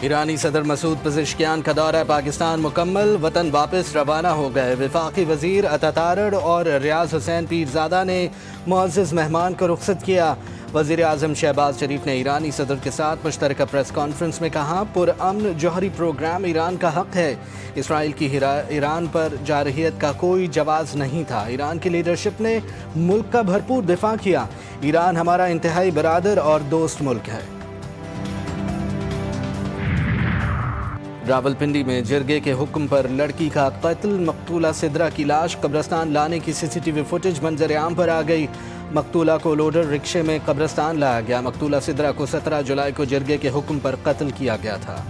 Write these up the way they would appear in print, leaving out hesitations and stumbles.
ایرانی صدر Masoud Pezeshkian کا دورہ پاکستان مکمل، وطن واپس روانہ ہو گئے۔ وفاقی وزیر عطا تارڑ اور ریاض حسین پیرزادہ نے معزز مہمان کو رخصت کیا۔ وزیر اعظم شہباز شریف نے ایرانی صدر کے ساتھ مشترکہ پریس کانفرنس میں کہا، پرامن جوہری پروگرام ایران کا حق ہے۔ اسرائیل کی ایران پر جارحیت کا کوئی جواز نہیں تھا۔ ایران کی لیڈرشپ نے ملک کا بھرپور دفاع کیا۔ ایران ہمارا انتہائی برادر اور دوست ملک ہے۔ راولپنڈی میں جرگے کے حکم پر لڑکی کا قتل، مقتولہ سدرا کی لاش قبرستان لانے کی سی سی ٹی وی فوٹیج منظر عام پر آ گئی۔ مقتولہ کو لوڈر رکشے میں قبرستان لایا گیا۔ مقتولہ سدرا کو 17 جولائی کو جرگے کے حکم پر قتل کیا گیا تھا۔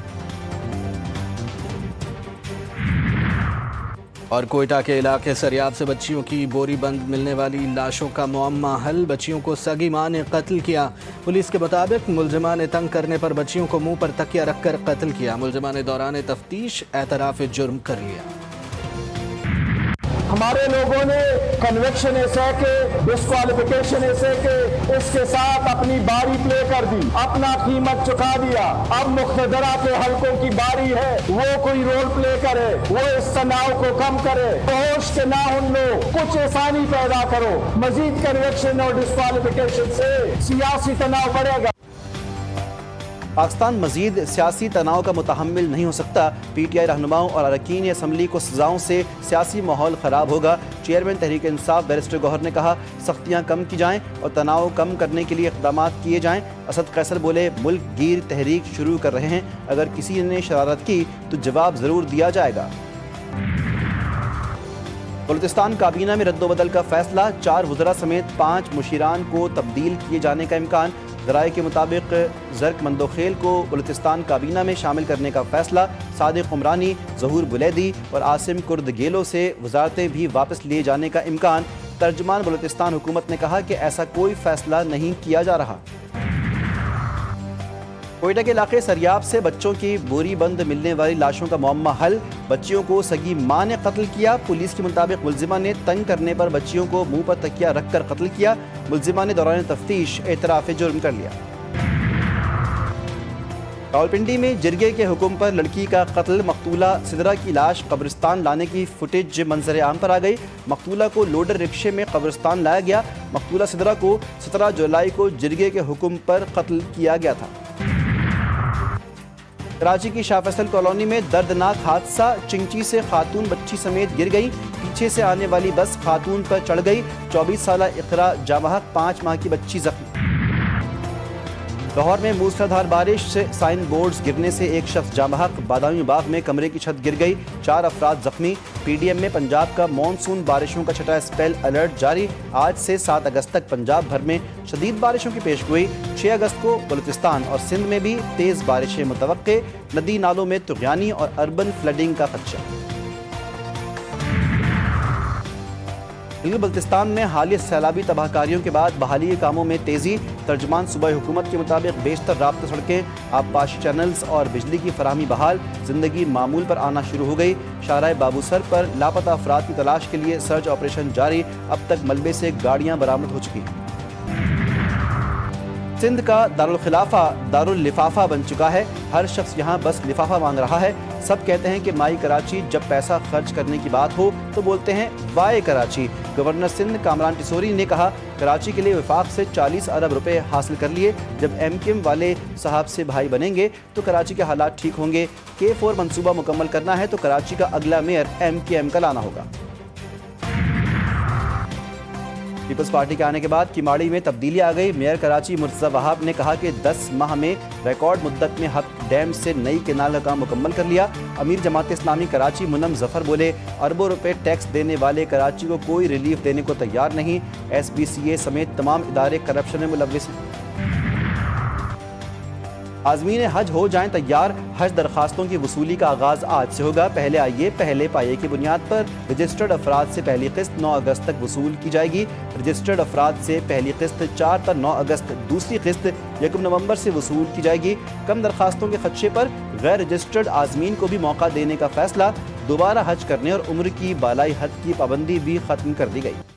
اور کوئٹہ کے علاقے سریاب سے بچیوں کی بوری بند ملنے والی لاشوں کا معمہ حل، بچیوں کو سگی ماں نے قتل کیا۔ پولیس کے مطابق ملزمہ نے تنگ کرنے پر بچیوں کو منہ پر تکیہ رکھ کر قتل کیا۔ ملزمہ نے دوران تفتیش اعتراف جرم کر لیا۔ ہمارے لوگوں نے کنوکشن ایسا کہ ڈسکوالیفیکیشن ایسے کہ اس کے ساتھ اپنی باری پلے کر دی، اپنا قیمت چکا دیا۔ اب مقتدرہ کے حلقوں کی باری ہے، وہ کوئی رول پلے کرے، وہ اس تناؤ کو کم کرے۔ ہوش کے نہ ان لو، کچھ آسانی پیدا کرو۔ مزید کنوکشن اور ڈسکوالیفیکیشن سے سیاسی تناؤ بڑھے گا۔ پاکستان مزید سیاسی تناؤ کا متحمل نہیں ہو سکتا۔ پی ٹی آئی رہنماؤں اور اراکین اسمبلی کو سزاؤں سے سیاسی ماحول خراب ہوگا۔ چیئرمین تحریک انصاف بیرسٹر گوہر نے کہا، سختیاں کم کی جائیں اور تناؤ کم کرنے کے لیے اقدامات کیے جائیں۔ اسد قیصر بولے، ملک گیر تحریک شروع کر رہے ہیں، اگر کسی نے شرارت کی تو جواب ضرور دیا جائے گا۔ بلوچستان کابینہ میں رد و بدل کا فیصلہ، 4 وزراء سمیت 5 مشیران کو تبدیل کیے جانے کا امکان۔ ذرائع کے مطابق زرق مندوخیل کو بلوچستان کابینہ میں شامل کرنے کا فیصلہ۔ صادق عمرانی، ظہور بلیدی اور عاصم کرد گیلو سے وزارتیں بھی واپس لیے جانے کا امکان۔ ترجمان بلوچستان حکومت نے کہا کہ ایسا کوئی فیصلہ نہیں کیا جا رہا۔ کوئٹہ کے علاقے سریاب سے بچوں کی بوری بند ملنے والی لاشوں کا معمہ حل، بچیوں کو سگی ماں نے قتل کیا۔ پولیس کے مطابق ملزمہ نے تنگ کرنے پر بچیوں کو منہ پر تکیہ رکھ کر قتل کیا۔ ملزمہ نے دوران تفتیش اعتراف جرم کر لیا۔ راولپنڈی میں جرگے کے حکم پر لڑکی کا قتل، مقتولہ سدرا کی لاش قبرستان لانے کی فوٹیج منظر عام پر آ گئی۔ مقتولہ کو لوڈر رکشے میں قبرستان لایا گیا۔ مقتولہ سدرا کو 17 جولائی کو جرگے کے حکم پر قتل کیا گیا تھا۔ کراچی کی شاہ فیصل کالونی میں دردناک حادثہ، چنچی سے خاتون بچی سمیت گر گئی، پیچھے سے آنے والی بس خاتون پر چڑھ گئی۔ 24 سالہ اقرا جامحق 5 ماہ کی بچی زخمی۔ لاہور میں موسلادھار بارش سے سائن بورڈز گرنے سے ایک شخص جامحق، بادامی باغ میں کمرے کی چھت گر گئی، 4 افراد زخمی۔ پی ڈی ایم میں پنجاب کا مانسون بارشوں کا چھٹا اسپیل الرٹ جاری، آج سے 7 اگست تک پنجاب بھر میں شدید بارشوں کی پیشگوئی۔ 6 اگست کو بلوچستان اور سندھ میں بھی تیز بارشیں متوقع، ندی نالوں میں طغیانی اور اربن فلڈنگ کا خدشہ۔ گلگت بلتستان میں حالیہ سیلابی تباہ کاریوں کے بعد بحالی کے کاموں میں تیزی۔ ترجمان صوبائی حکومت کے مطابق بیشتر رابطہ سڑکیں، آبپاشی چینلز اور بجلی کی فراہمی بحال، زندگی معمول پر آنا شروع ہو گئی۔ شاہراہ بابو سر پر لاپتہ افراد کی تلاش کے لیے سرچ آپریشن جاری، اب تک ملبے سے گاڑیاں برآمد ہو چکی ہیں۔ سندھ کا دارالخلافہ داراللفافہ بن چکا ہے، ہر شخص یہاں بس لفافہ مانگ رہا ہے۔ سب کہتے ہیں کہ مائی کراچی، جب پیسہ خرچ کرنے کی بات ہو تو بولتے ہیں وائے کراچی۔ گورنر سندھ کامران ٹیسوری نے کہا، کراچی کے لیے وفاق سے 40 ارب روپے حاصل کر لیے، جب ایم کیو ایم والے صاحب سے بھائی بنیں گے تو کراچی کے حالات ٹھیک ہوں گے۔ K4 منصوبہ مکمل کرنا ہے تو کراچی کا اگلا میئر ایم کیو ایم کا لانا ہوگا۔ پیپلز پارٹی کے آنے کے بعد کیماڑی میں تبدیلی آ گئی۔ میئر کراچی مرتضی وہاب نے کہا کہ 10 ماہ میں ریکارڈ مدت میں حق ڈیم سے نئی کینال کا کام مکمل کر لیا۔ امیر جماعت اسلامی کراچی منم ظفر بولے، اربوں روپے ٹیکس دینے والے کراچی کو کوئی ریلیف دینے کو تیار نہیں۔ ایس بی سی اے سمیت تمام ادارے کرپشن میں ملوث ہیں۔ عازمین حج ہو جائیں تیار، حج درخواستوں کی وصولی کا آغاز آج سے ہوگا۔ پہلے آئیے پہلے پائیے کی بنیاد پر رجسٹرڈ افراد سے پہلی قسط 9 اگست تک وصول کی جائے گی۔ رجسٹرڈ افراد سے پہلی قسط 4 تا 9 اگست، دوسری قسط 1 نومبر سے وصول کی جائے گی۔ کم درخواستوں کے خدشے پر غیر رجسٹرڈ عازمین کو بھی موقع دینے کا فیصلہ۔ دوبارہ حج کرنے اور عمر کی بالائی حد کی پابندی بھی ختم کر دی گئی۔